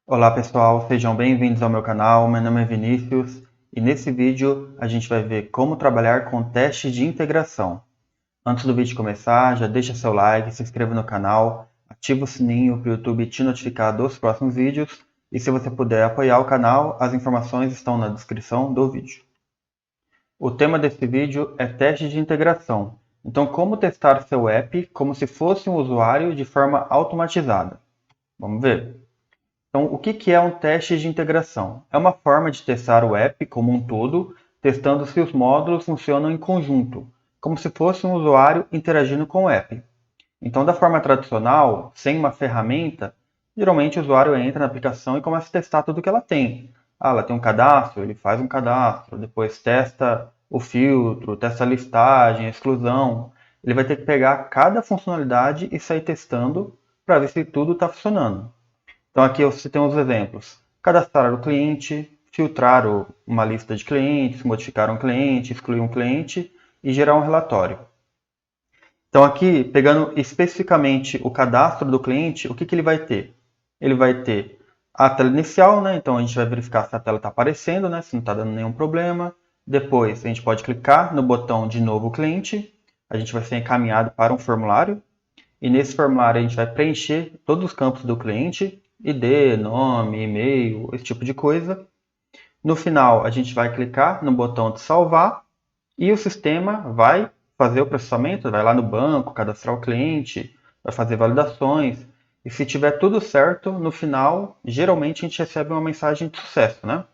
Olá pessoal, sejam bem-vindos ao meu canal. Meu nome é Vinícius e nesse vídeo a gente vai ver como trabalhar com testes de integração. Antes do vídeo começar, já deixa seu like, se inscreva no canal, ativa o sininho para o YouTube te notificar dos próximos vídeos e se você puder apoiar o canal, as informações estão na descrição do vídeo. O tema desse vídeo é teste de integração. Então, como testar seu app como se fosse um usuário de forma automatizada. Vamos ver. Então, o que é um teste de integração? É uma forma de testar o app como um todo, testando se os módulos funcionam em conjunto, como se fosse um usuário interagindo com o app. Então, da forma tradicional, sem uma ferramenta, geralmente o usuário entra na aplicação e começa a testar tudo que ela tem. Ah, ela tem um cadastro, ele faz um cadastro, depois testa o filtro, testa a listagem, a exclusão. Ele vai ter que pegar cada funcionalidade e sair testando para ver se tudo está funcionando. Então aqui você tem os exemplos. Cadastrar o cliente, filtrar uma lista de clientes, modificar um cliente, excluir um cliente e gerar um relatório. Então aqui, pegando especificamente o cadastro do cliente, o que ele vai ter? Ele vai ter a tela inicial, né? Então a gente vai verificar se a tela está aparecendo, né? Se não está dando nenhum problema. Depois a gente pode clicar no botão de novo cliente. A gente vai ser encaminhado para um formulário. E nesse formulário a gente vai preencher todos os campos do cliente, ID, nome, e-mail, esse tipo de coisa. No final a gente vai clicar no botão de salvar e o sistema vai fazer o processamento, vai lá no banco, cadastrar o cliente, vai fazer validações. E se tiver tudo certo, no final, geralmente a gente recebe uma mensagem de sucesso, né?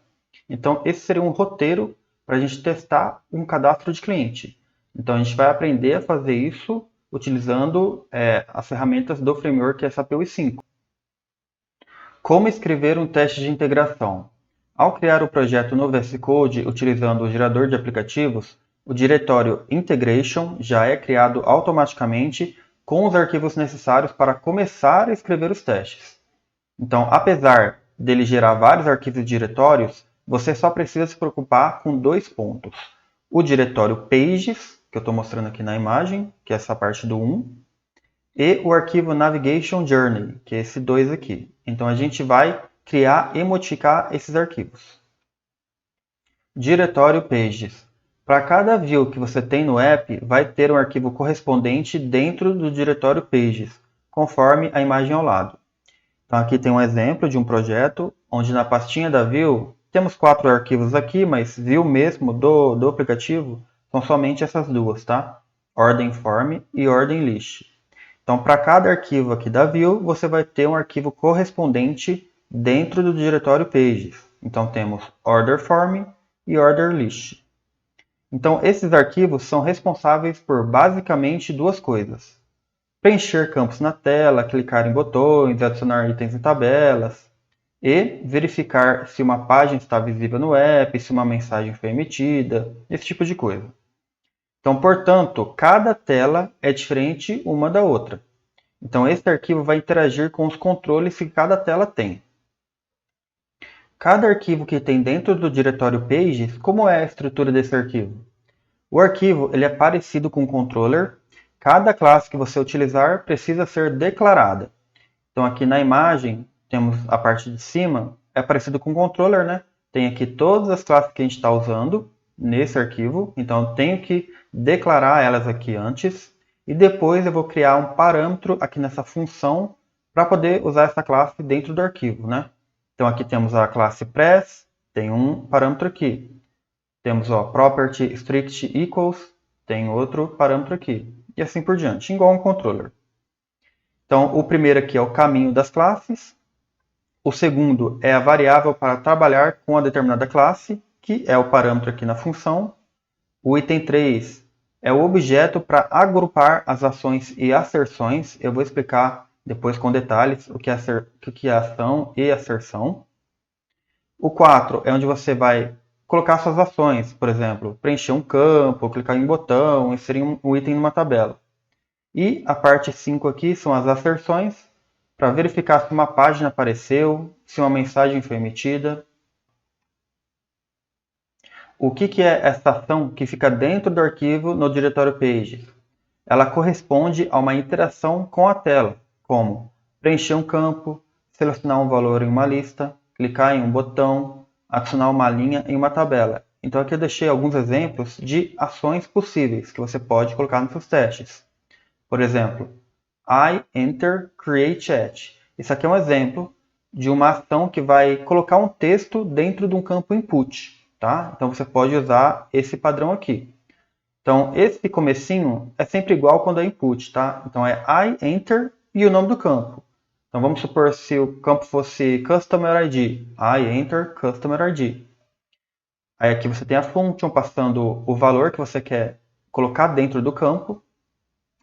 Então esse seria um roteiro para a gente testar um cadastro de cliente. Então a gente vai aprender a fazer isso utilizando as ferramentas do framework SAP UI5. Como escrever um teste de integração? Ao criar o projeto no VS Code utilizando o gerador de aplicativos, o diretório Integration já é criado automaticamente com os arquivos necessários para começar a escrever os testes. Então, apesar dele gerar vários arquivos e diretórios, você só precisa se preocupar com dois pontos. O diretório Pages, que eu estou mostrando aqui na imagem, que é essa parte do 1, e o arquivo Navigation Journey, que é esse 2 aqui. Então a gente vai criar e modificar esses arquivos. Diretório Pages. Para cada view que você tem no app, vai ter um arquivo correspondente dentro do diretório Pages, conforme a imagem ao lado. Então aqui tem um exemplo de um projeto, onde na pastinha da view, temos 4 arquivos aqui, mas view mesmo do aplicativo são somente essas duas, tá? Ordem Form e Ordem List. Então, para cada arquivo aqui da view, você vai ter um arquivo correspondente dentro do diretório Pages. Então, temos Order Form e Order List. Então, esses arquivos são responsáveis por basicamente duas coisas: preencher campos na tela, clicar em botões, adicionar itens em tabelas e verificar se uma página está visível no app, se uma mensagem foi emitida, esse tipo de coisa. Então, portanto, cada tela é diferente uma da outra. Então, esse arquivo vai interagir com os controles que cada tela tem. Cada arquivo que tem dentro do diretório Pages, como é a estrutura desse arquivo? O arquivo ele é parecido com o controller. Cada classe que você utilizar precisa ser declarada. Então, aqui na imagem, temos a parte de cima, é parecido com o controller, né? Tem aqui todas as classes que a gente está usando nesse arquivo. Então, eu tenho que declarar elas aqui antes. E depois eu vou criar um parâmetro aqui nessa função para poder usar essa classe dentro do arquivo, né? Então, aqui temos a classe press, tem um parâmetro aqui. Temos property strict equals, tem outro parâmetro aqui. E assim por diante, igual um controller. Então, o primeiro aqui é o caminho das classes. O segundo é a variável para trabalhar com a determinada classe, que é o parâmetro aqui na função. O item 3 é o objeto para agrupar as ações e asserções. Eu vou explicar depois com detalhes o que é ação e asserção. O 4 é onde você vai colocar suas ações, por exemplo, preencher um campo, clicar em um botão, inserir um item numa tabela. E a parte 5 aqui são as asserções, para verificar se uma página apareceu, se uma mensagem foi emitida. O que é essa ação que fica dentro do arquivo no diretório Pages? Ela corresponde a uma interação com a tela, como preencher um campo, selecionar um valor em uma lista, clicar em um botão, adicionar uma linha em uma tabela. Então aqui eu deixei alguns exemplos de ações possíveis que você pode colocar nos seus testes. Por exemplo, I enter create chat. Isso aqui é um exemplo de uma ação que vai colocar um texto dentro de um campo input, tá? Então você pode usar esse padrão aqui. Então esse comecinho é sempre igual quando é input, tá? Então é I enter e o nome do campo. Então vamos supor se o campo fosse Customer ID, I enter Customer ID. Aí aqui você tem a function passando o valor que você quer colocar dentro do campo.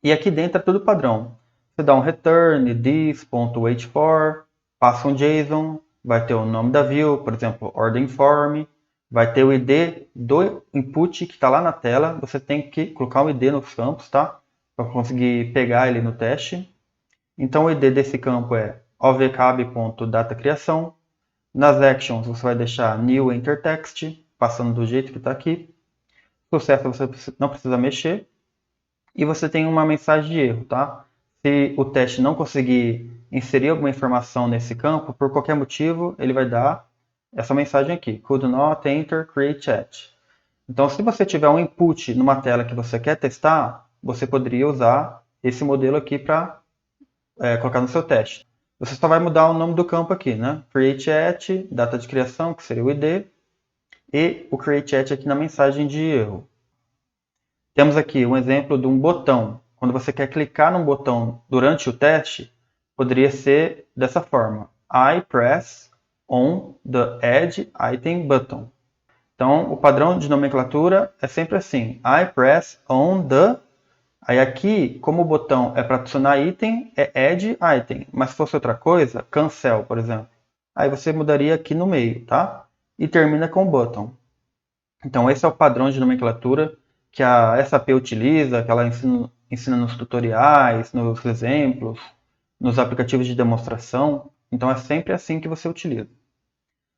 E aqui dentro é tudo padrão. Você dá um return, this.waitFor, passa um JSON, vai ter o nome da view, por exemplo, order form, vai ter o ID do input que está lá na tela. Você tem que colocar um ID nos campos, tá? Para conseguir pegar ele no teste. Então o ID desse campo é ovcab.datacriação. Nas actions você vai deixar new enter text, passando do jeito que está aqui. Sucesso você não precisa mexer. E você tem uma mensagem de erro, tá? Se o teste não conseguir inserir alguma informação nesse campo, por qualquer motivo, ele vai dar essa mensagem aqui, could not enter create chat. Então, se você tiver um input numa tela que você quer testar, você poderia usar esse modelo aqui para colocar no seu teste. Você só vai mudar o nome do campo aqui, né? Create chat, data de criação, que seria o ID, e o create chat aqui na mensagem de erro. Temos aqui um exemplo de um botão. Quando você quer clicar num botão durante o teste, poderia ser dessa forma. I press on the add item button. Então, o padrão de nomenclatura é sempre assim. I press on the... Aí aqui, como o botão é para adicionar item, é add item. Mas se fosse outra coisa, cancel, por exemplo. Aí você mudaria aqui no meio, tá? E termina com button. Então, esse é o padrão de nomenclatura que a SAP utiliza, que ela ensina nos tutoriais, nos exemplos, nos aplicativos de demonstração. Então é sempre assim que você utiliza.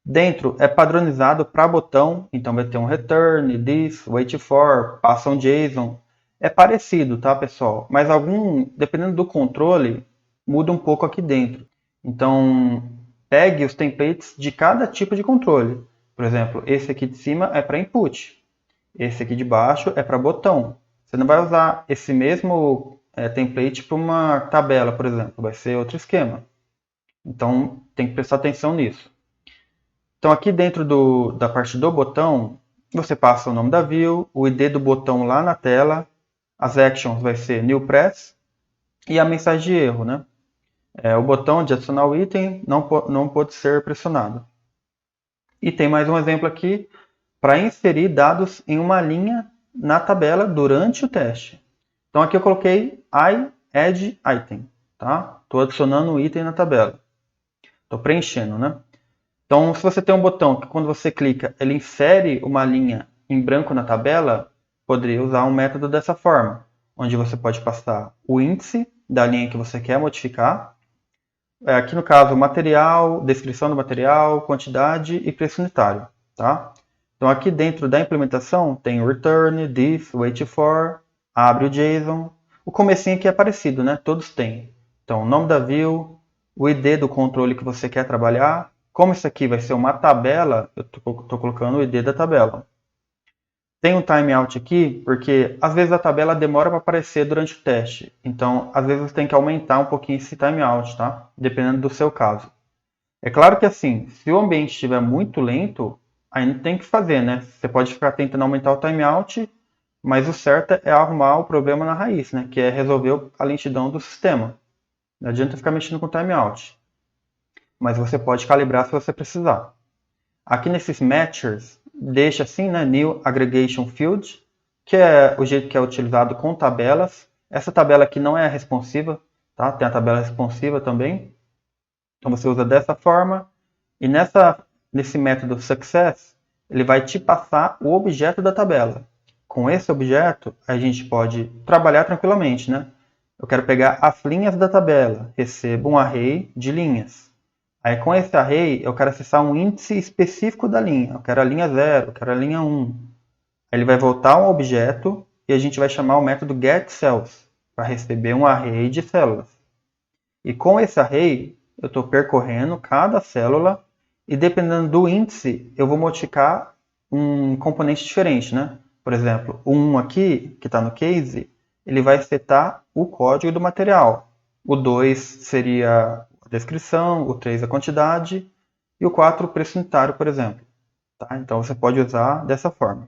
Dentro é padronizado para botão, então vai ter um return, this, wait for, passa um JSON. É parecido, tá, pessoal? Mas dependendo do controle, muda um pouco aqui dentro. Então, pegue os templates de cada tipo de controle. Por exemplo, esse aqui de cima é para input. Esse aqui de baixo é para botão. Você não vai usar esse mesmo template para uma tabela, por exemplo. Vai ser outro esquema. Então, tem que prestar atenção nisso. Então, aqui dentro da parte do botão, você passa o nome da view, o ID do botão lá na tela, as actions vai ser new press e a mensagem de erro, né? O botão de adicionar o item não pode ser pressionado. E tem mais um exemplo aqui para inserir dados em uma linha na tabela durante o teste. Então aqui eu coloquei I add item, tá? Estou adicionando um item na tabela. Estou preenchendo, né? Então se você tem um botão que quando você clica ele insere uma linha em branco na tabela, poderia usar um método dessa forma, onde você pode passar o índice da linha que você quer modificar. Aqui no caso, material, descrição do material, quantidade e preço unitário, tá? Então aqui dentro da implementação tem o return, this, wait for, abre o JSON. O comecinho aqui é parecido, né? Todos têm. Então o nome da view, o ID do controle que você quer trabalhar. Como isso aqui vai ser uma tabela, eu estou colocando o ID da tabela. Tem um timeout aqui, porque às vezes a tabela demora para aparecer durante o teste. Então, às vezes você tem que aumentar um pouquinho esse timeout, tá? Dependendo do seu caso. É claro que assim, se o ambiente estiver muito lento, aí não tem o que fazer, né? Você pode ficar tentando aumentar o timeout, mas o certo é arrumar o problema na raiz, né? Que é resolver a lentidão do sistema. Não adianta ficar mexendo com o timeout. Mas você pode calibrar se você precisar. Aqui nesses matchers, deixa assim, né? New Aggregation Field, que é o jeito que é utilizado com tabelas. Essa tabela aqui não é responsiva, tá? Tem a tabela responsiva também. Então você usa dessa forma. E nesse método success, ele vai te passar o objeto da tabela. Com esse objeto, a gente pode trabalhar tranquilamente, né? Eu quero pegar as linhas da tabela, recebo um array de linhas. Aí com esse array, eu quero acessar um índice específico da linha. Eu quero a linha 0, eu quero a linha 1. Aí ele vai voltar um objeto e a gente vai chamar o método getCells para receber um array de células. E com esse array, eu estou percorrendo cada célula e dependendo do índice, eu vou modificar um componente diferente, né? Por exemplo, o 1 aqui, que está no case, ele vai setar o código do material. O 2 seria a descrição, o 3 a quantidade e o 4 o preço unitário, por exemplo. Tá? Então você pode usar dessa forma.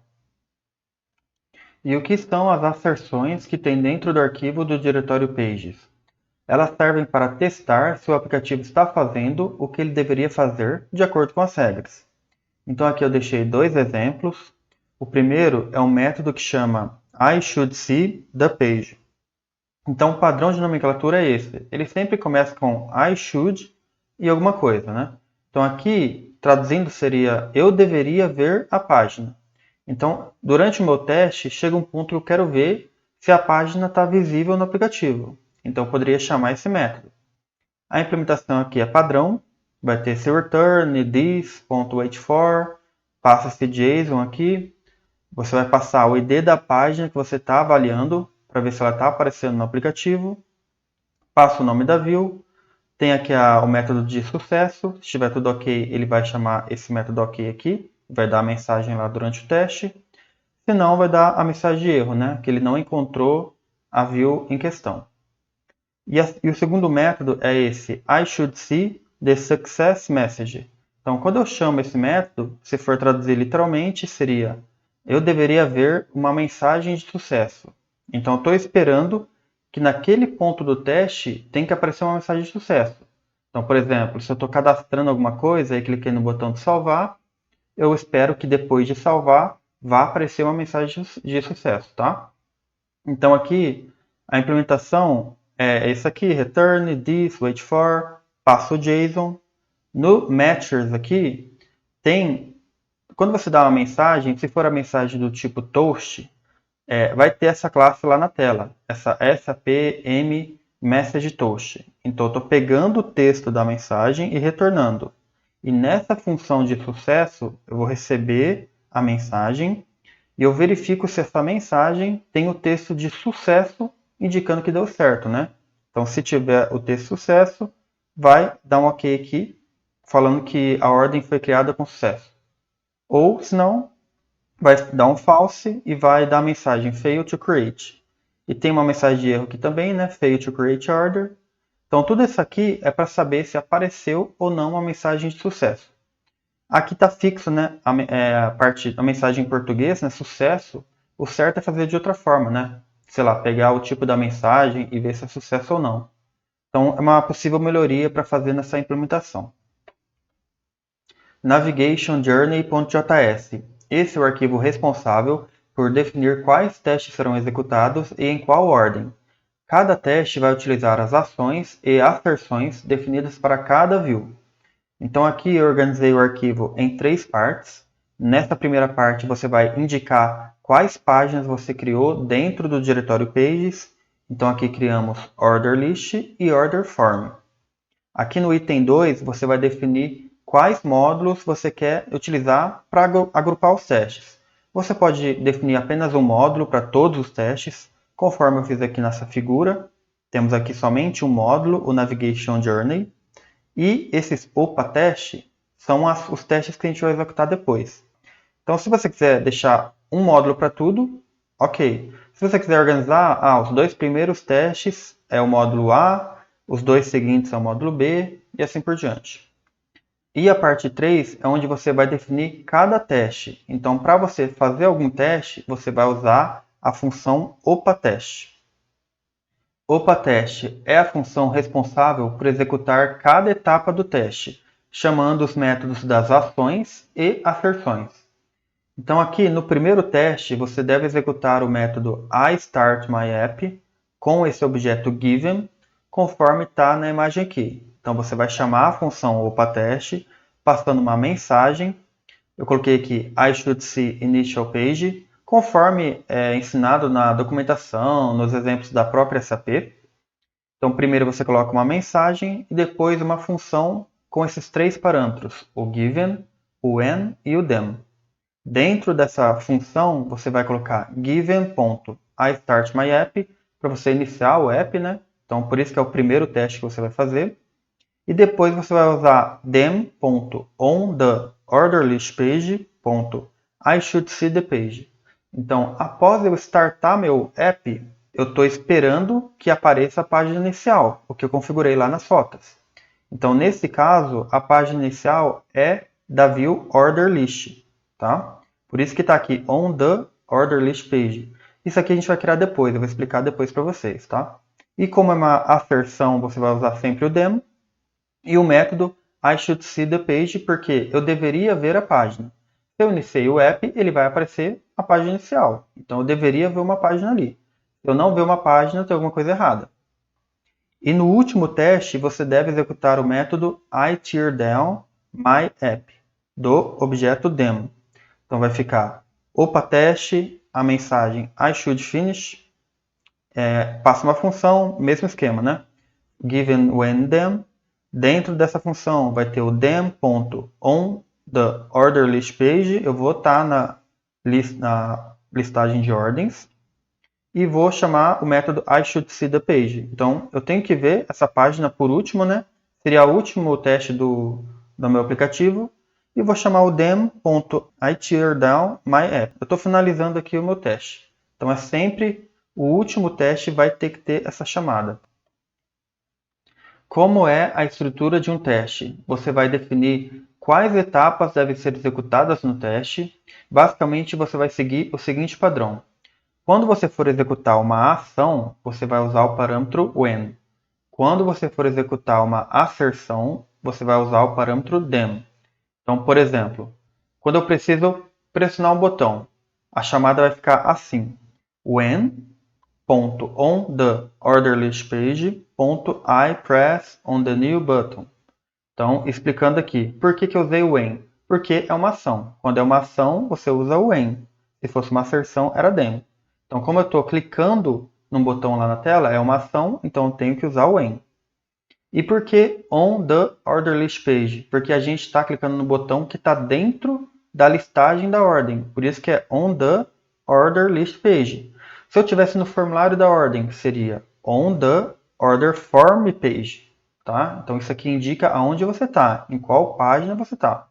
E o que são as asserções que tem dentro do arquivo do diretório Pages? Elas servem para testar se o aplicativo está fazendo o que ele deveria fazer de acordo com as regras. Então aqui eu deixei dois exemplos. O primeiro é um método que chama I should see the page. Então o padrão de nomenclatura é esse. Ele sempre começa com I should e alguma coisa, né? Então aqui, traduzindo, seria eu deveria ver a página. Então, durante o meu teste, chega um ponto que eu quero ver se a página está visível no aplicativo. Então eu poderia chamar esse método. A implementação aqui é padrão, vai ter esse return, this.waitFor, passa esse JSON aqui, você vai passar o ID da página que você está avaliando, para ver se ela está aparecendo no aplicativo, passa o nome da view, tem aqui o método de sucesso, se estiver tudo ok, ele vai chamar esse método ok aqui, vai dar a mensagem lá durante o teste, se não, vai dar a mensagem de erro, né? Que ele não encontrou a view em questão. E o segundo método é esse I should see the success message. Então, quando eu chamo esse método, se for traduzir literalmente, seria eu deveria ver uma mensagem de sucesso. Então, eu estou esperando que naquele ponto do teste tem que aparecer uma mensagem de sucesso. Então, por exemplo, se eu estou cadastrando alguma coisa e cliquei no botão de salvar, eu espero que depois de salvar vá aparecer uma mensagem de sucesso, tá? Então, aqui a implementação é esse aqui, return, this, wait for, passa o JSON. No matchers aqui, quando você dá uma mensagem, se for a mensagem do tipo toast, vai ter essa classe lá na tela, essa SAP-M message toast. Então, eu estou pegando o texto da mensagem e retornando. E nessa função de sucesso, eu vou receber a mensagem e eu verifico se essa mensagem tem o texto de sucesso indicando que deu certo, né? Então, se tiver o texto sucesso, vai dar um OK aqui, falando que a ordem foi criada com sucesso. Ou, se não, vai dar um false e vai dar a mensagem fail to create. E tem uma mensagem de erro aqui também, né? Fail to create order. Então, tudo isso aqui é para saber se apareceu ou não uma mensagem de sucesso. Aqui está fixo, né, a mensagem em português, né, sucesso. O certo é fazer de outra forma, né? Sei lá, pegar o tipo da mensagem e ver se é sucesso ou não. Então, é uma possível melhoria para fazer nessa implementação. Navigation-journey.js. Esse é o arquivo responsável por definir quais testes serão executados e em qual ordem. Cada teste vai utilizar as ações e asserções definidas para cada view. Então aqui eu organizei o arquivo em 3 partes. Nessa primeira parte você vai indicar quais páginas você criou dentro do diretório Pages. Então aqui criamos Order List e Order Form. Aqui no item 2 você vai definir quais módulos você quer utilizar para agrupar os testes. Você pode definir apenas um módulo para todos os testes, conforme eu fiz aqui nessa figura. Temos aqui somente um módulo, o Navigation Journey. E esses OPA teste são os testes que a gente vai executar depois. Então, se você quiser deixar um módulo para tudo, ok. Se você quiser organizar, os 2 primeiros testes é o módulo A, os 2 seguintes é o módulo B, e assim por diante. E a parte 3 é onde você vai definir cada teste. Então, para você fazer algum teste, você vai usar a função OPA-teste. OPA-teste é a função responsável por executar cada etapa do teste, chamando os métodos das ações e asserções. Então aqui no primeiro teste você deve executar o método iStartMyApp com esse objeto given, conforme está na imagem aqui. Então você vai chamar a função OPA-teste, passando uma mensagem. Eu coloquei aqui I should see initial page, conforme é ensinado na documentação, nos exemplos da própria SAP. Então, primeiro você coloca uma mensagem e depois uma função com esses 3 parâmetros, o given, o when e o them. Dentro dessa função, você vai colocar given.iStartMyApp para você iniciar o app, né? Então, por isso que é o primeiro teste que você vai fazer. E depois você vai usar dem.onTheOrderListPage.IShouldSeeThePage. Então, após eu startar meu app, eu estou esperando que apareça a página inicial, o que eu configurei lá nas rotas. Então, nesse caso, a página inicial é da view OrderList, tá? Por isso que está aqui onTheOrderListPage. Isso aqui a gente vai criar depois, eu vou explicar depois para vocês, tá? E como é uma asserção, você vai usar sempre o dem. E o método IShouldSeeThePage, porque eu deveria ver a página. Se eu iniciei o app, ele vai aparecer a página inicial. Então eu deveria ver uma página ali. Se eu não ver uma página, tem alguma coisa errada. E no último teste, você deve executar o método iTearDownMyApp do objeto demo. Então vai ficar opa teste, a mensagem IShouldFinish, passa uma função, mesmo esquema, né? Given when dem. Dentro dessa função vai ter o dem.onTheOrderListPage. Eu vou estar na listagem de ordens. E vou chamar o método IShouldSeeThePage. Então, eu tenho que ver essa página por último, né? Seria o último teste do meu aplicativo. E vou chamar o dem.iTearDownMyApp. Eu estou finalizando aqui o meu teste. Então, é sempre o último teste vai ter que ter essa chamada. Como é a estrutura de um teste? Você vai definir quais etapas devem ser executadas no teste. Basicamente, você vai seguir o seguinte padrão. Quando você for executar uma ação, você vai usar o parâmetro when. Quando você for executar uma asserção, você vai usar o parâmetro dem. Então, por exemplo, quando eu preciso pressionar um botão, a chamada vai ficar assim. When.onTheOrderListPage.IPressOnTheNewButton. Então, explicando aqui, por que eu usei o when? Porque é uma ação. Quando é uma ação, você usa o when. Se fosse uma asserção, era dem. Então, como eu estou clicando num botão lá na tela, é uma ação, então eu tenho que usar o when. E por que onTheOrderListPage? Porque a gente está clicando no botão que está dentro da listagem da ordem. Por isso que é onTheOrderListPage. Se eu estivesse no formulário da ordem, seria onTheOrderFormPage. Tá? Então isso aqui indica aonde você está, em qual página você está.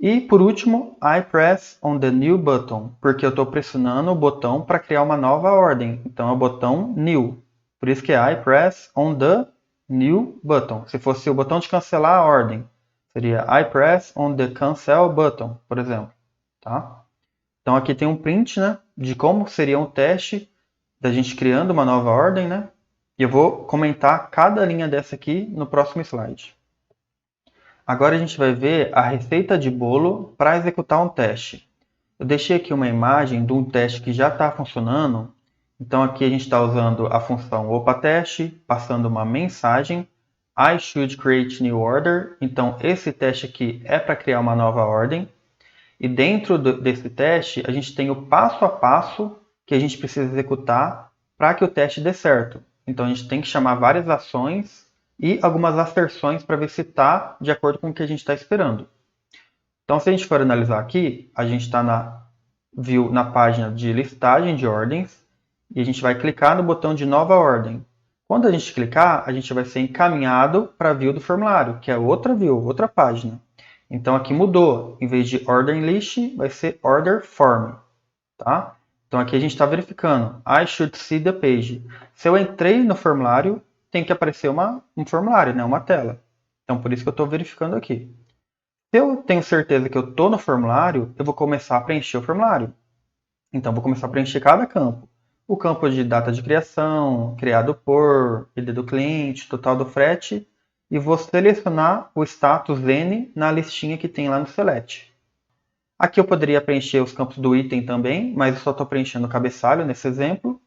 E por último, I press on the new button, porque eu estou pressionando o botão para criar uma nova ordem. Então é o botão new. Por isso que é I press on the new button. Se fosse o botão de cancelar a ordem, seria I press on the cancel button, por exemplo. Tá? Então aqui tem um print, né, de como seria um teste da gente criando uma nova ordem, né? E eu vou comentar cada linha dessa aqui no próximo slide. Agora a gente vai ver a receita de bolo para executar um teste. Eu deixei aqui uma imagem de um teste que já está funcionando. Então aqui a gente está usando a função opaTeste, passando uma mensagem I should create new order. Então esse teste aqui é para criar uma nova ordem. E dentro desse teste a gente tem o passo a passo que a gente precisa executar para que o teste dê certo. Então a gente tem que chamar várias ações e algumas asserções para ver se está de acordo com o que a gente está esperando. Então, se a gente for analisar aqui, a gente está na página de listagem de ordens e a gente vai clicar no botão de nova ordem. Quando a gente clicar, a gente vai ser encaminhado para a view do formulário, que é outra view, outra página. Então aqui mudou, em vez de Order List, vai ser Order Form. Tá? Então aqui a gente está verificando, I should see the page. Se eu entrei no formulário, tem que aparecer um formulário, né? Uma tela. Então por isso que eu estou verificando aqui. Se eu tenho certeza que eu estou no formulário, eu vou começar a preencher o formulário. Então vou começar a preencher cada campo. O campo de data de criação, criado por, ID do cliente, total do frete, e vou selecionar o status N na listinha que tem lá no Select. Aqui eu poderia preencher os campos do item também, mas eu só estou preenchendo o cabeçalho nesse exemplo.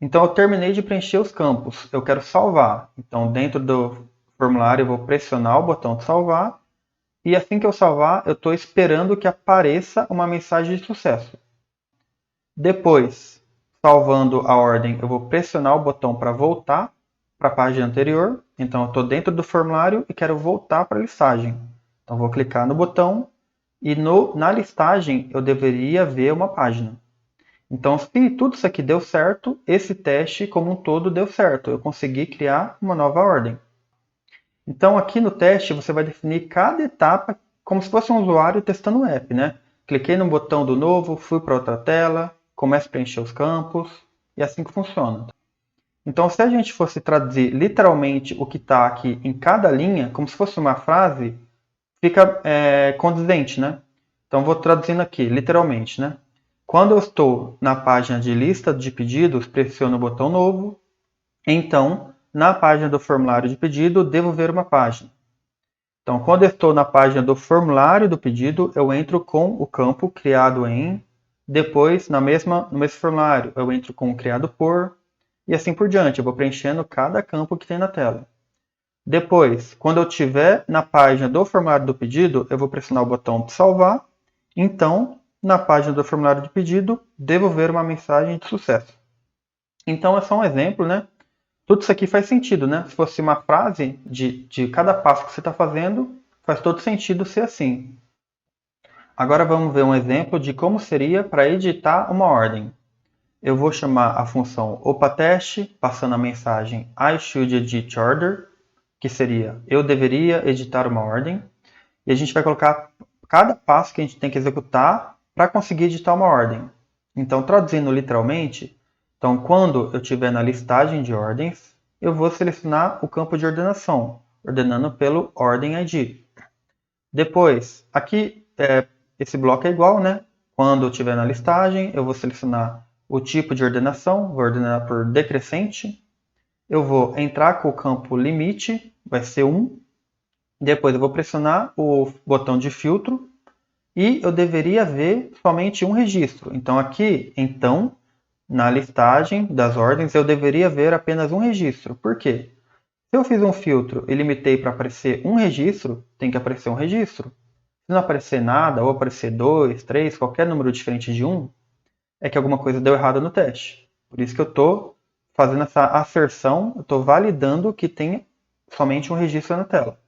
Então eu terminei de preencher os campos, eu quero salvar. Então dentro do formulário eu vou pressionar o botão de salvar, e assim que eu salvar, eu estou esperando que apareça uma mensagem de sucesso. Depois, salvando a ordem, eu vou pressionar o botão para voltar para a página anterior. Então eu estou dentro do formulário e quero voltar para a listagem. Então vou clicar no botão e na listagem eu deveria ver uma página. Então, se tudo isso aqui deu certo, esse teste como um todo deu certo. Eu consegui criar uma nova ordem. Então, aqui no teste, você vai definir cada etapa como se fosse um usuário testando o app, né? Cliquei no botão do novo, fui para outra tela, começo a preencher os campos, e é assim que funciona. Então, se a gente fosse traduzir literalmente o que está aqui em cada linha, como se fosse uma frase, fica condizente, né? Então, vou traduzindo aqui, literalmente, né? Quando eu estou na página de lista de pedidos, pressiono o botão novo. Então, na página do formulário de pedido, devo ver uma página. Então, quando eu estou na página do formulário do pedido, eu entro com o campo criado em. Depois, no mesmo formulário, eu entro com o criado por. E assim por diante. Eu vou preenchendo cada campo que tem na tela. Depois, quando eu estiver na página do formulário do pedido, eu vou pressionar o botão de salvar. Então, na página do formulário de pedido, devo ver uma mensagem de sucesso. Então, é só um exemplo, né? Tudo isso aqui faz sentido, né? Se fosse uma frase de cada passo que você está fazendo, faz todo sentido ser assim. Agora vamos ver um exemplo de como seria para editar uma ordem. Eu vou chamar a função opatest, passando a mensagem I should edit order, que seria eu deveria editar uma ordem. E a gente vai colocar cada passo que a gente tem que executar para conseguir editar uma ordem. Então, traduzindo literalmente, então, quando eu estiver na listagem de ordens, eu vou selecionar o campo de ordenação, ordenando pelo ordem ID. Depois, aqui, esse bloco é igual, né? Quando eu estiver na listagem, eu vou selecionar o tipo de ordenação, vou ordenar por decrescente. Eu vou entrar com o campo limite, vai ser 1. Depois eu vou pressionar o botão de filtro e eu deveria ver somente um registro. Então aqui, na listagem das ordens, eu deveria ver apenas um registro. Por quê? Se eu fiz um filtro e limitei para aparecer um registro, tem que aparecer um registro. Se não aparecer nada, ou aparecer 2, 3, qualquer número diferente de 1, é que alguma coisa deu errado no teste. Por isso que eu estou fazendo essa asserção, eu estou validando que tem somente um registro na tela.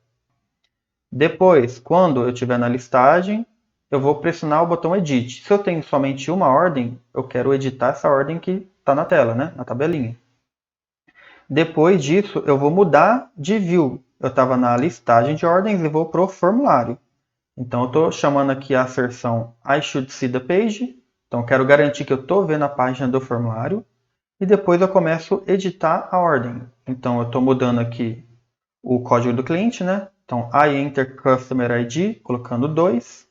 Depois, quando eu estiver na listagem, eu vou pressionar o botão Edit. Se eu tenho somente uma ordem, eu quero editar essa ordem que está na tela, né? Na tabelinha. Depois disso, eu vou mudar de view. Eu estava na listagem de ordens e vou para o formulário. Então, eu estou chamando aqui a asserção I should see the page. Então, eu quero garantir que eu estou vendo a página do formulário. E depois eu começo a editar a ordem. Então, eu estou mudando aqui o código do cliente, né? Então, I enter customer ID, colocando 2.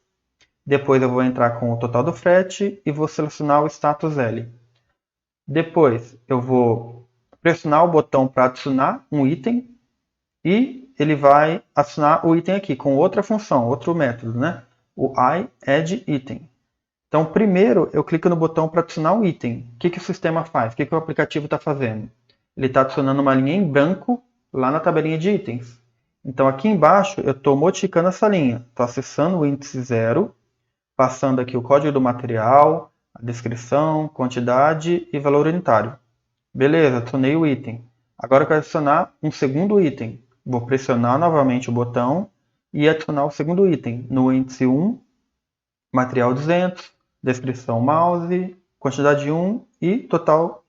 Depois eu vou entrar com o total do frete e vou selecionar o status L. Depois eu vou pressionar o botão para adicionar um item e ele vai adicionar o item aqui com outra função, outro método, né? O I add item. Então, primeiro eu clico no botão para adicionar um item. O que o sistema faz? O que o aplicativo está fazendo? Ele está adicionando uma linha em branco lá na tabelinha de itens. Então, aqui embaixo eu estou modificando essa linha. Estou acessando o índice 0, passando aqui o código do material, a descrição, quantidade e valor unitário. Beleza, adicionei o item. Agora eu quero adicionar um segundo item. Vou pressionar novamente o botão e adicionar o segundo item no índice 1, material 200, descrição mouse, quantidade 1 e total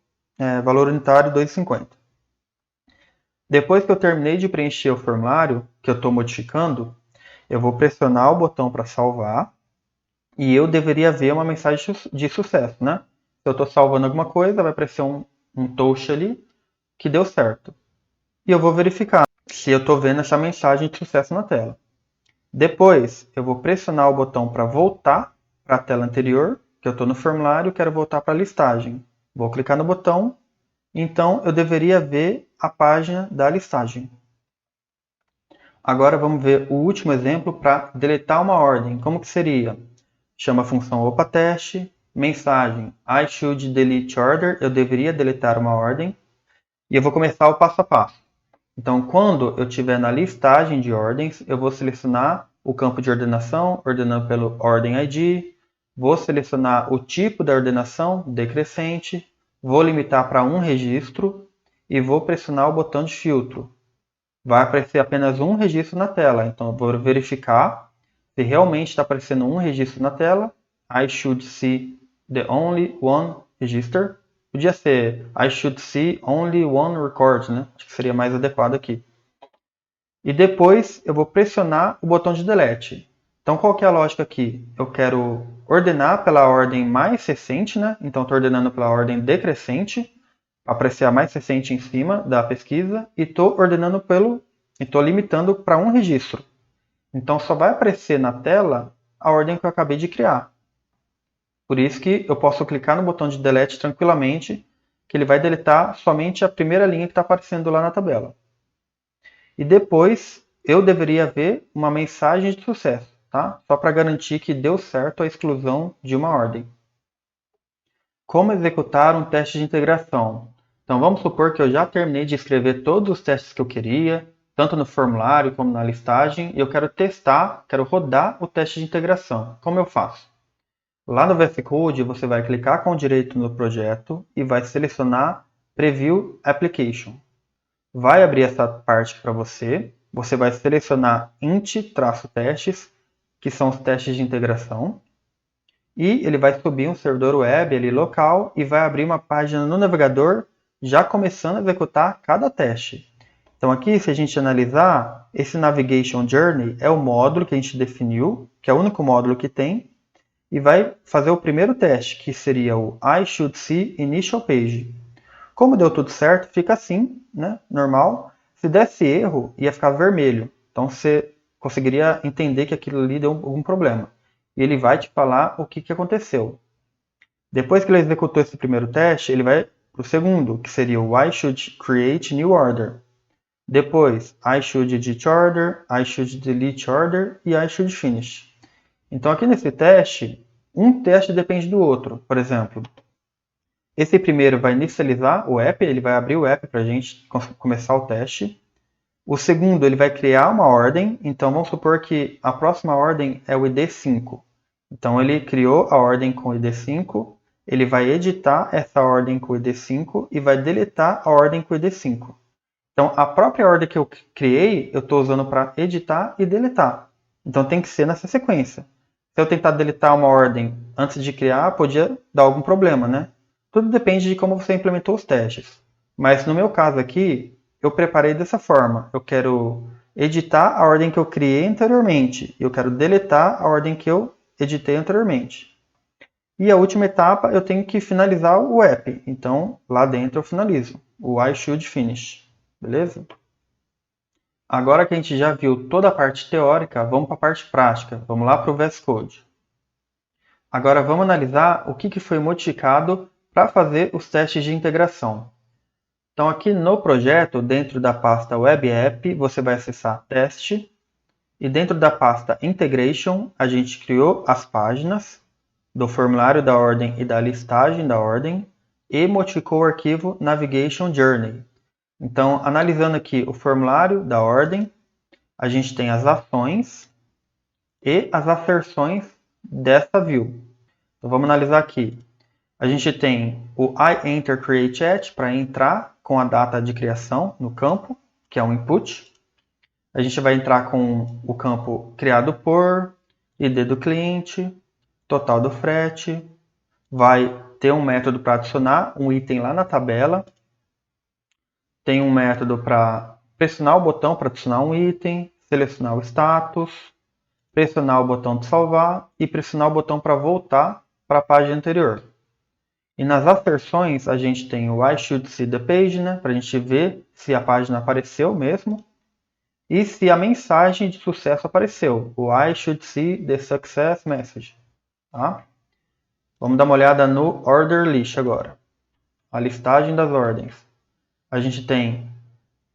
valor unitário 2,50. Depois que eu terminei de preencher o formulário que eu estou modificando, eu vou pressionar o botão para salvar e eu deveria ver uma mensagem de sucesso, né? Se eu estou salvando alguma coisa, vai aparecer um touch ali que deu certo. E eu vou verificar se eu estou vendo essa mensagem de sucesso na tela. Depois, eu vou pressionar o botão para voltar para a tela anterior, que eu estou no formulário e quero voltar para a listagem. Vou clicar no botão, então eu deveria ver a página da listagem. Agora vamos ver o último exemplo para deletar uma ordem. Como que seria? Chama a função opatest, mensagem I should delete order, eu deveria deletar uma ordem, e eu vou começar o passo a passo. Então, quando eu estiver na listagem de ordens, eu vou selecionar o campo de ordenação, ordenando pelo ordem ID, vou selecionar o tipo da ordenação, decrescente, vou limitar para um registro e vou pressionar o botão de filtro. Vai aparecer apenas um registro na tela, então eu vou verificar se realmente está aparecendo um registro na tela. I should see the only one register. Podia ser I should see only one record, né? Acho que seria mais adequado aqui. E depois eu vou pressionar o botão de delete. Então qual que é a lógica aqui? Eu quero ordenar pela ordem mais recente, né? Então estou ordenando pela ordem decrescente, para aparecer a mais recente em cima da pesquisa, e estou ordenando estou limitando para um registro. Então só vai aparecer na tela a ordem que eu acabei de criar. Por isso que eu posso clicar no botão de delete tranquilamente, que ele vai deletar somente a primeira linha que está aparecendo lá na tabela. E depois eu deveria ver uma mensagem de sucesso, tá? Só para garantir que deu certo a exclusão de uma ordem. Como executar um teste de integração? Então vamos supor que eu já terminei de escrever todos os testes que eu queria, tanto no formulário como na listagem, e eu quero testar, quero rodar o teste de integração. Como eu faço? Lá no VS Code, você vai clicar com o direito no projeto e vai selecionar Preview Application. Vai abrir essa parte para você. Você vai selecionar int-testes, que são os testes de integração. E ele vai subir um servidor web ali local e vai abrir uma página no navegador já começando a executar cada teste. Então aqui, se a gente analisar, esse Navigation Journey é o módulo que a gente definiu, que é o único módulo que tem, e vai fazer o primeiro teste, que seria o I should see initial page. Como deu tudo certo, fica assim, né? Normal. Se desse erro, ia ficar vermelho. Então você conseguiria entender que aquilo ali deu algum problema. E ele vai te falar o que aconteceu. Depois que ele executou esse primeiro teste, ele vai para o segundo, que seria o I should create new order. Depois, I should edit order, I should delete order e I should finish. Então aqui nesse teste, um teste depende do outro. Por exemplo, esse primeiro vai inicializar o app, ele vai abrir o app para a gente começar o teste. O segundo, ele vai criar uma ordem. Então vamos supor que a próxima ordem é o ID5. Então ele criou a ordem com o ID5, ele vai editar essa ordem com o ID5 e vai deletar a ordem com o ID5. Então a própria ordem que eu criei, eu estou usando para editar e deletar. Então tem que ser nessa sequência. Se eu tentar deletar uma ordem antes de criar, podia dar algum problema, né? Tudo depende de como você implementou os testes. Mas no meu caso aqui, eu preparei dessa forma. Eu quero editar a ordem que eu criei anteriormente. Eu quero deletar a ordem que eu editei anteriormente. E a última etapa, eu tenho que finalizar o app. Então, lá dentro eu finalizo. O I should finish. Beleza? Agora que a gente já viu toda a parte teórica, vamos para a parte prática. Vamos lá para o VS Code. Agora vamos analisar o que foi modificado para fazer os testes de integração. Então aqui no projeto, dentro da pasta Web App, você vai acessar Teste. E dentro da pasta Integration, a gente criou as páginas do formulário da ordem e da listagem da ordem e modificou o arquivo Navigation Journey. Então, analisando aqui o formulário da ordem, a gente tem as ações e as asserções dessa view. Então, vamos analisar aqui. A gente tem o IEnterCreateAt para entrar com a data de criação no campo, que é um input. A gente vai entrar com o campo criado por, ID do cliente, total do frete. Vai ter um método para adicionar um item lá na tabela. Tem um método para pressionar o botão para adicionar um item, selecionar o status, pressionar o botão de salvar e pressionar o botão para voltar para a página anterior. E nas asserções a gente tem o I should see the page, né, para a gente ver se a página apareceu mesmo. E se a mensagem de sucesso apareceu, o I should see the success message. Tá? Vamos dar uma olhada no order list agora. A listagem das ordens. A gente tem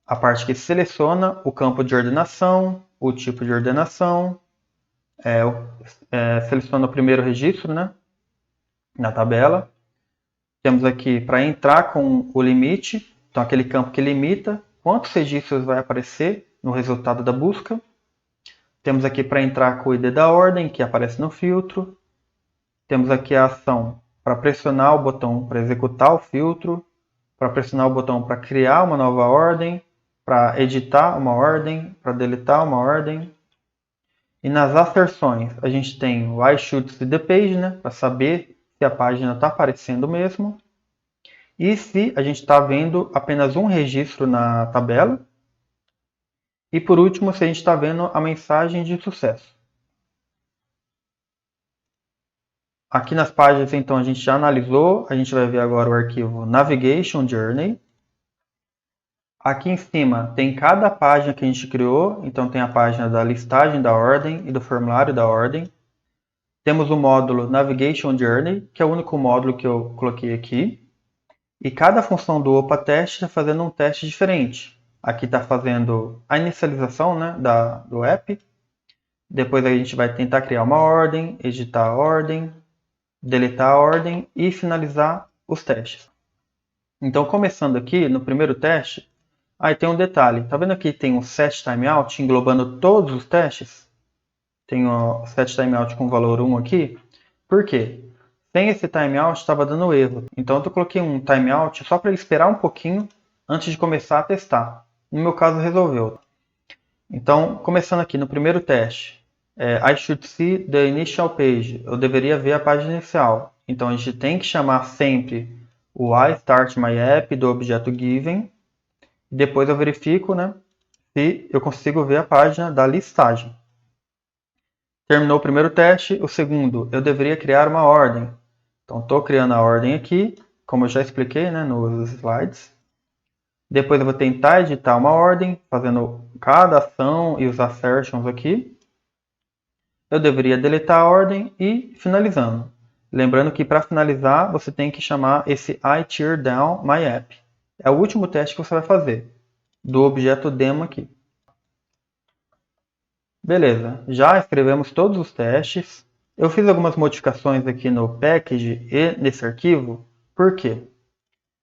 a parte que seleciona o campo de ordenação, o tipo de ordenação, seleciona o primeiro registro, né, na tabela. Temos aqui para entrar com o limite, então aquele campo que limita quantos registros vai aparecer no resultado da busca. Temos aqui para entrar com o ID da ordem, que aparece no filtro. Temos aqui a ação para pressionar o botão para executar o filtro, para pressionar o botão para criar uma nova ordem, para editar uma ordem, para deletar uma ordem. E nas asserções, a gente tem o I should see the page, né, para saber se a página está aparecendo mesmo. E se a gente está vendo apenas um registro na tabela. E por último, se a gente está vendo a mensagem de sucesso. Aqui nas páginas, então, a gente já analisou. A gente vai ver agora o arquivo Navigation Journey. Aqui em cima tem cada página que a gente criou. Então, tem a página da listagem da ordem e do formulário da ordem. Temos o módulo Navigation Journey, que é o único módulo que eu coloquei aqui. E cada função do OPA-teste está fazendo um teste diferente. Aqui está fazendo a inicialização, né, do app. Depois a gente vai tentar criar uma ordem, editar a ordem, deletar a ordem e finalizar os testes. Então, começando aqui no primeiro teste, aí tem um detalhe. Tá vendo aqui tem um set timeout englobando todos os testes? Tem o set timeout com valor 1 aqui. Por quê? Sem esse timeout estava dando erro. Então eu coloquei um timeout só para ele esperar um pouquinho antes de começar a testar. No meu caso resolveu. Então, começando aqui no primeiro teste, I should see the initial page. Eu deveria ver a página inicial. Então a gente tem que chamar sempre o I start my app do objeto given. Depois eu verifico, né, se eu consigo ver a página da listagem. Terminou o primeiro teste. O segundo, eu deveria criar uma ordem. Então, estou criando a ordem aqui, como eu já expliquei, né, nos slides. Depois eu vou tentar editar uma ordem, fazendo cada ação e os assertions aqui. Eu deveria deletar a ordem e finalizando. Lembrando que para finalizar, você tem que chamar esse I tear down my app. É o último teste que você vai fazer, do objeto demo aqui. Beleza, já escrevemos todos os testes. Eu fiz algumas modificações aqui no package e nesse arquivo. Por quê?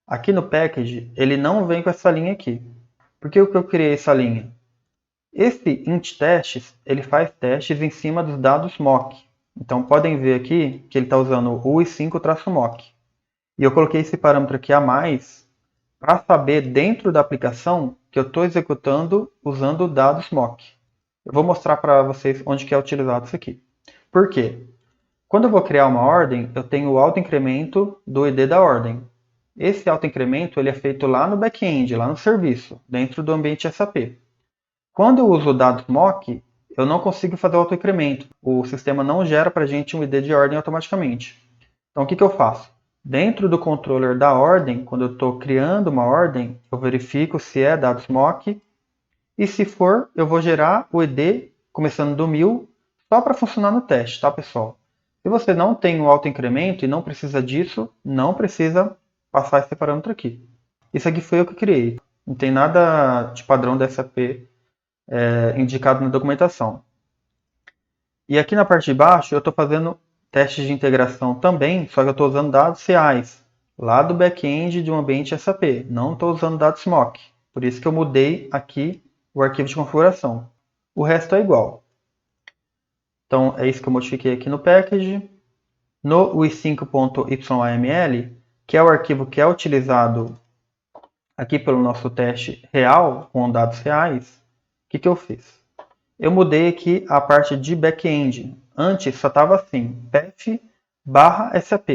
Aqui no package, ele não vem com essa linha aqui. Por que eu criei essa linha? Esse int testes, ele faz testes em cima dos dados mock. Então, podem ver aqui que ele está usando o UI5-mock. E eu coloquei esse parâmetro aqui a mais para saber dentro da aplicação que eu estou executando usando dados mock. Eu vou mostrar para vocês onde que é utilizado isso aqui. Por quê? Quando eu vou criar uma ordem, eu tenho o autoincremento do ID da ordem. Esse autoincremento ele é feito lá no back-end, lá no serviço, dentro do ambiente SAP. Quando eu uso dados mock, eu não consigo fazer o autoincremento. O sistema não gera para a gente um ID de ordem automaticamente. Então, o que eu faço? Dentro do controller da ordem, quando eu estou criando uma ordem, eu verifico se é dados mock. E se for, eu vou gerar o ID, começando do 1000, só para funcionar no teste, tá, pessoal? Se você não tem um autoincremento e não precisa disso, não precisa passar esse parâmetro aqui. Isso aqui foi eu que criei. Não tem nada de padrão da SAP indicado na documentação. E aqui na parte de baixo eu estou fazendo testes de integração também, só que eu estou usando dados reais, lá do back-end de um ambiente SAP. Não estou usando dados mock. Por isso que eu mudei aqui o arquivo de configuração. O resto é igual. Então é isso que eu modifiquei aqui no package. No ui5.yml, que é o arquivo que é utilizado aqui pelo nosso teste real, com dados reais, o que eu fiz? Eu mudei aqui a parte de back-end. Antes só estava assim, path/sap.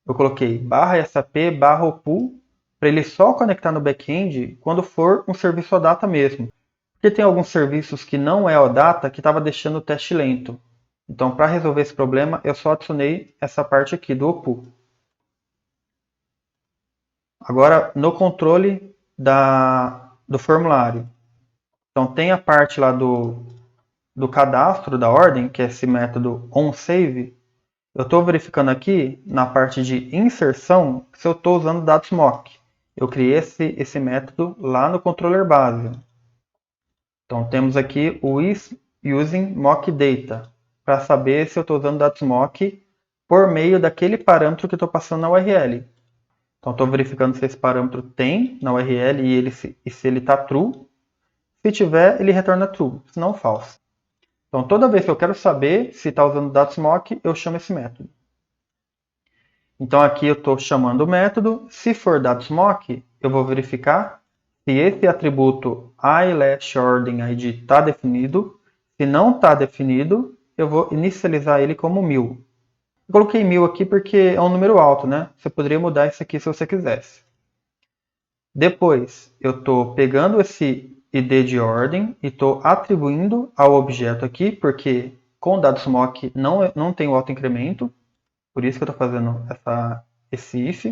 Eu coloquei /sap/opul para ele só conectar no back-end quando for um serviço OData mesmo. Porque tem alguns serviços que não é OData que estava deixando o teste lento. Então, para resolver esse problema, eu só adicionei essa parte aqui do opul. Agora, no controle do formulário. Então, tem a parte lá do cadastro da ordem, que é esse método onSave. Eu estou verificando aqui, na parte de inserção, se eu estou usando dados mock. Eu criei esse método lá no controller base. Então, temos aqui o using mock data, para saber se eu estou usando dados mock por meio daquele parâmetro que eu estou passando na URL. Então, estou verificando se esse parâmetro tem na URL e se ele está true. Se tiver, ele retorna true, se não false. Então, toda vez que eu quero saber se está usando dados mock, eu chamo esse método. Então, aqui eu estou chamando o método. Se for dados mock, eu vou verificar se esse atributo iLastOrdinID está definido. Se não está definido, eu vou inicializar ele como 1000. Eu coloquei 1000 aqui porque é um número alto, né? Você poderia mudar isso aqui se você quisesse. Depois, eu estou pegando esse id de ordem e estou atribuindo ao objeto aqui, porque com dados mock não tem o autoincremento, por isso que eu estou fazendo esse if.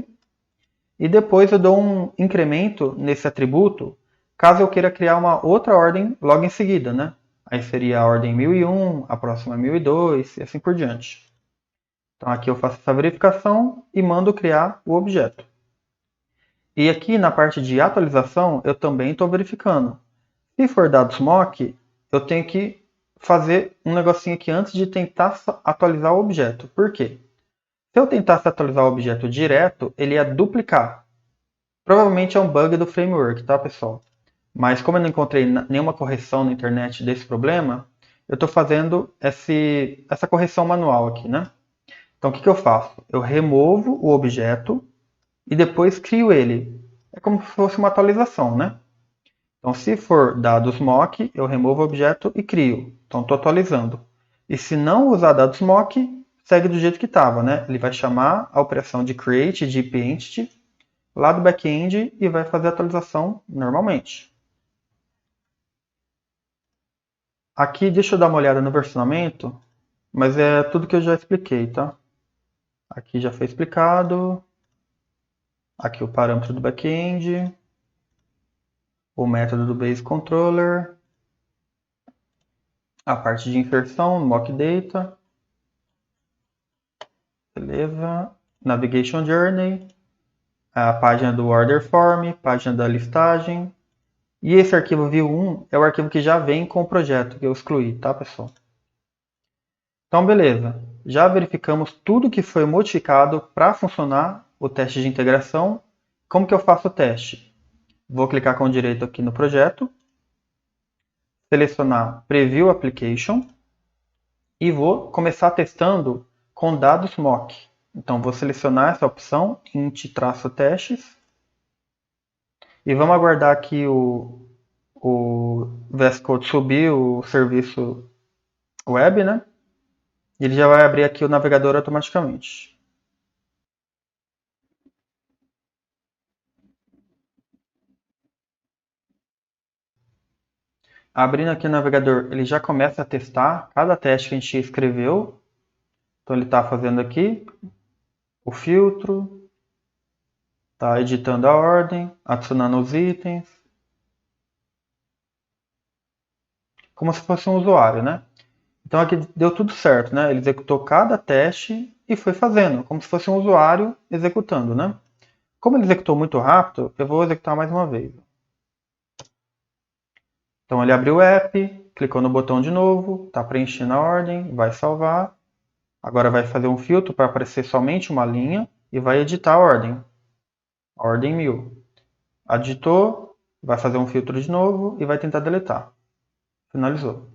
E depois eu dou um incremento nesse atributo, caso eu queira criar uma outra ordem logo em seguida, né? Aí seria a ordem 1001, a próxima 1002 e assim por diante. Então aqui eu faço essa verificação e mando criar o objeto. E aqui na parte de atualização eu também estou verificando. Se for dados mock, eu tenho que fazer um negocinho aqui antes de tentar atualizar o objeto. Por quê? Se eu tentasse atualizar o objeto direto, ele ia duplicar. Provavelmente é um bug do framework, tá, pessoal? Mas como eu não encontrei nenhuma correção na internet desse problema, eu estou fazendo essa correção manual aqui, né? Então, o que eu faço? Eu removo o objeto e depois crio ele. É como se fosse uma atualização, né? Então, se for dados mock, eu removo o objeto e crio. Então, estou atualizando. E se não usar dados mock, segue do jeito que estava, né? Ele vai chamar a operação de create de IP entity lá do back-end e vai fazer a atualização normalmente. Aqui, deixa eu dar uma olhada no versionamento, mas é tudo que eu já expliquei, tá? Aqui já foi explicado. Aqui o parâmetro do back-end, o método do base controller, a parte de inserção no mock data, beleza? Navigation journey, a página do order form, página da listagem. E esse arquivo view1 é o arquivo que já vem com o projeto que eu excluí, tá, pessoal? Então, beleza. Já verificamos tudo que foi modificado para funcionar o teste de integração. Como que eu faço o teste? Vou clicar com o direito aqui no projeto, selecionar Preview Application e vou começar testando com dados mock. Então, vou selecionar essa opção, int-testes, e vamos aguardar aqui o VS Code subir o serviço web, né? E ele já vai abrir aqui o navegador automaticamente. Abrindo aqui o navegador, ele já começa a testar cada teste que a gente escreveu. Então ele está fazendo aqui o filtro, está editando a ordem, adicionando os itens, como se fosse um usuário, né? Então aqui deu tudo certo, né? Ele executou cada teste e foi fazendo, como se fosse um usuário executando, né? Como ele executou muito rápido, eu vou executar mais uma vez. Então ele abriu o app, clicou no botão de novo, está preenchendo a ordem, vai salvar. Agora vai fazer um filtro para aparecer somente uma linha e vai editar a ordem. Ordem 1000. Aditou, vai fazer um filtro de novo e vai tentar deletar. Finalizou.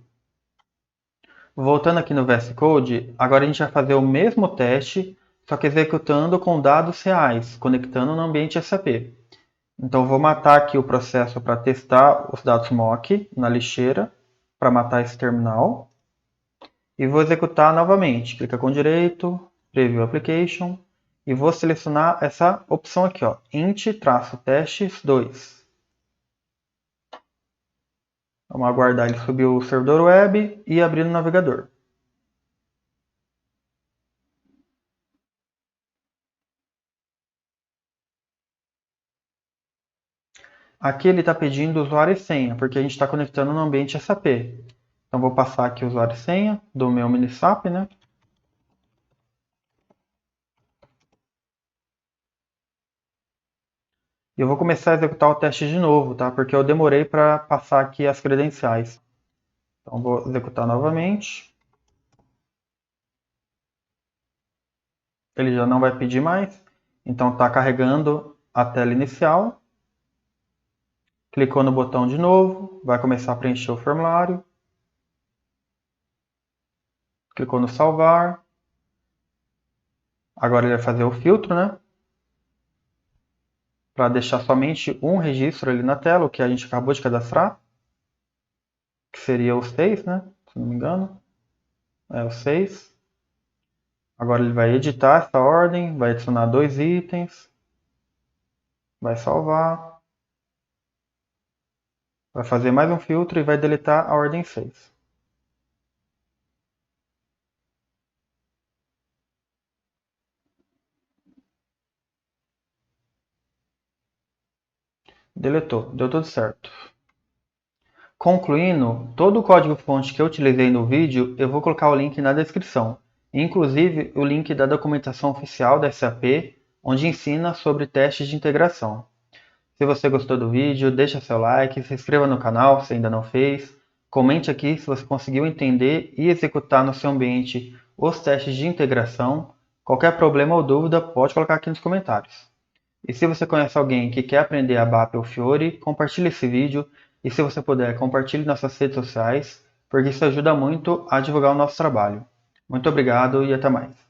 Voltando aqui no VS Code, agora a gente vai fazer o mesmo teste, só que executando com dados reais, conectando no ambiente SAP. Então vou matar aqui o processo para testar os dados mock na lixeira, para matar esse terminal. E vou executar novamente. Clica com direito, Preview Application, e vou selecionar essa opção aqui, ó, int-testes2. Vamos aguardar ele subir o servidor web e abrir no navegador. Aqui ele está pedindo usuário e senha, porque a gente está conectando no ambiente SAP. Então vou passar aqui o usuário e senha do meu Minisap, né? E eu vou começar a executar o teste de novo, tá? Porque eu demorei para passar aqui as credenciais. Então vou executar novamente. Ele já não vai pedir mais. Então está carregando a tela inicial. Clicou no botão de novo, vai começar a preencher o formulário. Clicou no salvar. Agora ele vai fazer o filtro, né? Para deixar somente um registro ali na tela, o que a gente acabou de cadastrar. Que seria o 6, né? Se não me engano. É o 6. Agora ele vai editar essa ordem, vai adicionar 2 itens. Vai salvar. Vai fazer mais um filtro e vai deletar a ordem 6. Deletou, deu tudo certo. Concluindo, todo o código-fonte que eu utilizei no vídeo, eu vou colocar o link na descrição. Inclusive, o link da documentação oficial da SAP, onde ensina sobre testes de integração. Se você gostou do vídeo, deixa seu like, se inscreva no canal se ainda não fez, comente aqui se você conseguiu entender e executar no seu ambiente os testes de integração. Qualquer problema ou dúvida, pode colocar aqui nos comentários. E se você conhece alguém que quer aprender a ABAP ou Fiori, compartilhe esse vídeo e se você puder, compartilhe nas suas redes sociais, porque isso ajuda muito a divulgar o nosso trabalho. Muito obrigado e até mais.